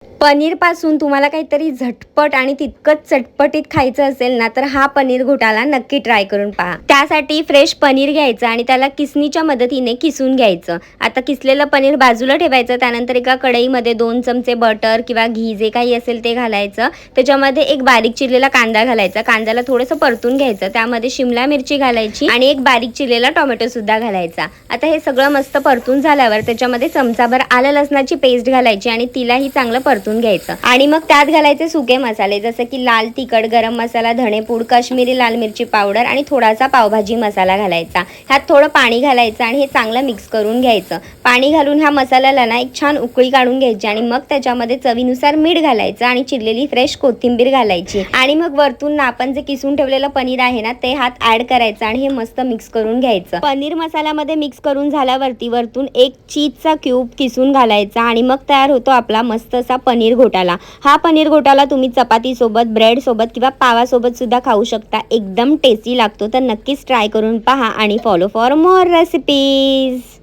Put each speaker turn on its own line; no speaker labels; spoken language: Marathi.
पनीर पासून तुम्हाला काहीतरी झटपट आणि तितकंच चटपटीत खायचं असेल ना, तर हा पनीर घोटाला नक्की ट्राय करून पहा। त्यासाठी फ्रेश पनीर घ्यायचं आणि त्याला किसणीच्या मदतीने किसून घ्यायचं। आता किसलेलं पनीर बाजूला ठेवायचं। त्यानंतर एका कढईमध्ये 2 चमचे बटर किंवा घी जे काही असेल ते घालायचं। त्याच्यामध्ये एक बारीक चिरलेला कांदा घालायचा। कांद्याला थोडंसं परतून घ्यायचं। त्यामध्ये शिमला मिरची घालायची आणि एक बारीक चिरलेला टोमॅटो सुद्धा घालायचा। आता हे सगळं मस्त परतून झाल्यावर त्याच्यामध्ये चमचाभर आलं लसणाची पेस्ट घालायची आणि तिलाही चांगलं परतून घ्यायचं। आणि मग त्यात घालायचे सुके मसाले जसे की लाल तिखट, गरम मसाला, धणेपूड, काश्मीरी लाल मिरची पावडर आणि थोडासा पावभाजी मसाला घालायचा। ह्यात थोडं पाणी घालायचं आणि हे चांगलं मिक्स करून घ्यायचं। पाणी घालून ह्या मसाल्याला ना एक छान उकळी काढून घ्यायची आणि मग त्याच्यामध्ये चवीनुसार मीठ घालायचं आणि चिरलेली फ्रेश कोथिंबीर घालायची आणि मग वरतून ना आपण जे किसून ठेवलेलं पनीर आहे ना ते ह्यात ऍड करायचं आणि हे मस्त मिक्स करून घ्यायचं। पनीर मसाल्यामध्ये मिक्स करून झाल्यावरती वरतून एक चीजचा क्यूब किसून घालायचा आणि मग तयार होतो आपला मस्त असा पनीर घोटाला। हा पनीर घोटाला तुम्ही चपाती सोबत, ब्रेड सोबत किंवा पावा सोबत सुद्धा खाऊ शकता। एकदम टेस्टी लागतो। तर नक्कीच ट्राय करून पहा आणि फॉलो फॉर मोर रेसिपीज।